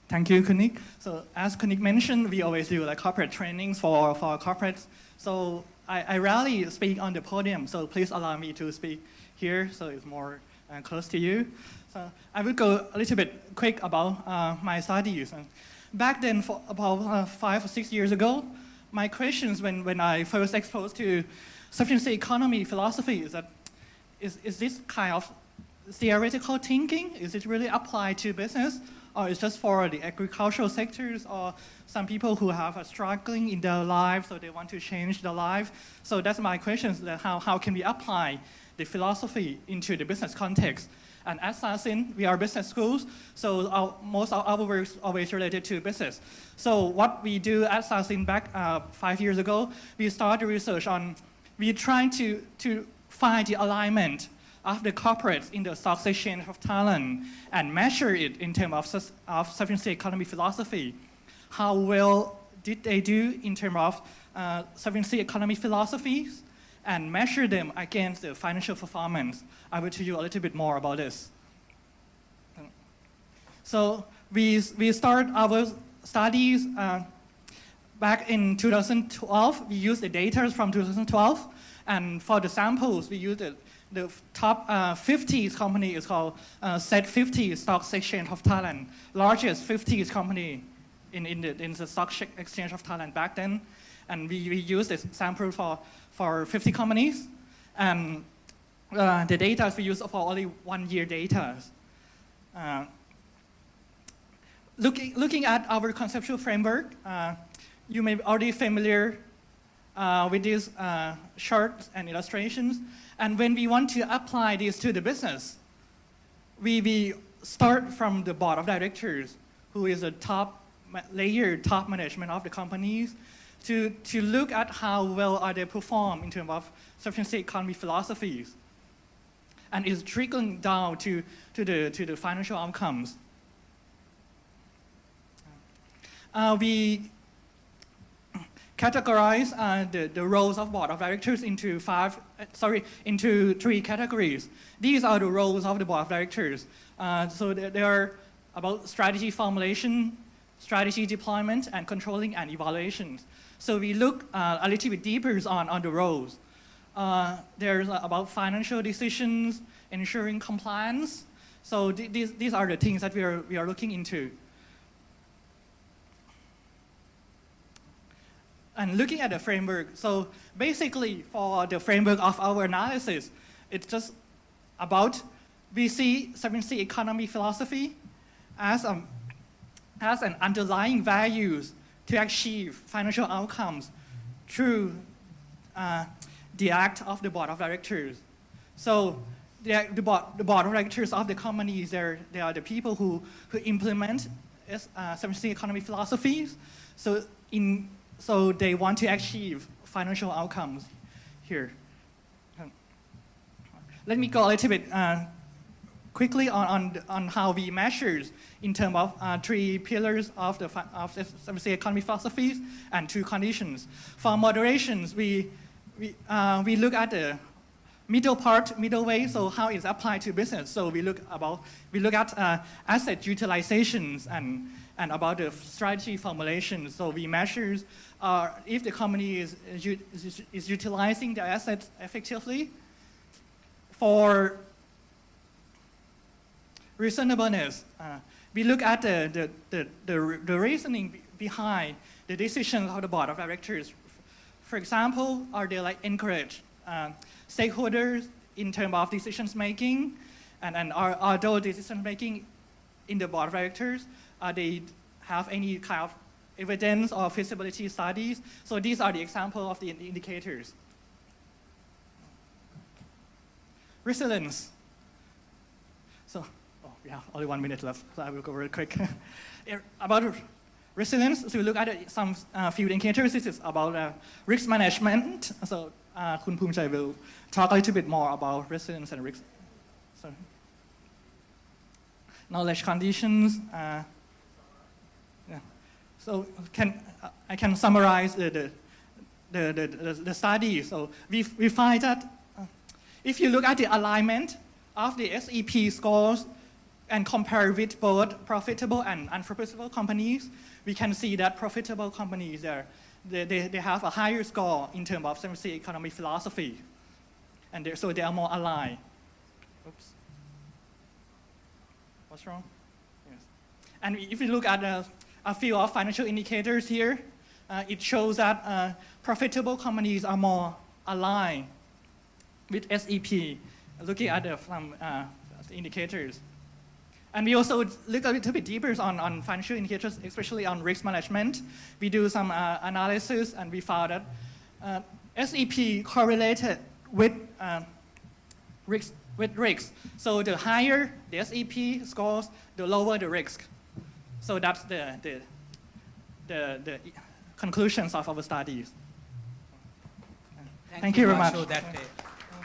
Thank you, Kunik. So as Kunik mentioned, we always do like corporate trainings for corporates. So I rarely speak on the podium, so please allow me to speak here so it's more close to you. So I will go a little bit quick about my studies. Back then, for about 5 or 6 years ago, my questions when I first exposed to sufficiency economy philosophy is that, is this kind of theoretical thinking? Is it really applied to business? Or is just for the agricultural sectors or some people who have a struggling in their lives, so they want to change their life? So that's my question, that how can we apply the philosophy into the business context? And at Sasin, we are business schools, so most of our work is always related to business. So what we do at Sasin back 5 years ago, we started research on, we trying to find the alignment of the corporates in the stock exchange of talent and measure it in terms of sufficiency economy philosophy. How well did they do in terms of sufficiency economy philosophies and measure them against the financial performance? I will tell you a little bit more about this. So we start our studies back in 2012. We used the data from 2012, and for the samples, we used the top 50 company is called Set 50 Stock Exchange of Thailand, largest 50 company in the stock exchange of Thailand back then, and we used this sample for 50 companies, and the data we use for only 1 year data. Looking at our conceptual framework, you may be already familiar with these charts and illustrations. And when we want to apply this to the business, we start from the board of directors, who is a top management of the companies, to look at how well are they perform in terms of sufficiency economy philosophies. And it's trickling down to the financial outcomes. We categorize the roles of board of directors into 3 categories. These are the roles of the board of directors. So they are about strategy formulation, strategy deployment, and controlling and evaluations. So we look a little bit deeper on the roles. There's about financial decisions, ensuring compliance. So these are the things that we are looking into. And looking at the framework, so basically for the framework of our analysis, it's just about, we see sufficiency economy philosophy as an underlying values to achieve financial outcomes through the act of the board of directors. So the board of directors of the companies, they are the people who implement sufficiency economy philosophies. So they want to achieve financial outcomes here. Let me go a little bit quickly on how we measure in terms of 3 pillars of the sufficiency economy philosophies and 2 conditions. For moderations, we look at the middle way, so how it's applied to business. So we look at asset utilizations and about the strategy formulation. So we measure if the company is utilizing their assets effectively. For reasonableness, we look at the reasoning behind the decisions of the board of directors. For example, are they encourage stakeholders in terms of decisions making, and are those decision making in the board of directors, they have any kind of evidence or feasibility studies? So these are the examples of the indicators. Resilience. So, we have only 1 minute left, so I will go real quick. About resilience, so we look at some few indicators. This is about risk management. So, Khun Phumchai will talk a little bit more about resilience and risk. So, knowledge conditions. So I can summarize the study. So we find that if you look at the alignment of the SEP scores and compare with both profitable and unprofitable companies, we can see that profitable companies they have a higher score in terms of service economy philosophy, and so they are more aligned. Oops. What's wrong? Yes. And if we look at a few of financial indicators here, it shows that profitable companies are more aligned with SEP, looking at the indicators. And we also look a little bit deeper on financial indicators, especially on risk management. We do some analysis, and we found that SEP correlated with risk. So the higher the SEP scores, the lower the risk. So that's the conclusions of our studies. Thank Thank you very much. Vasu, that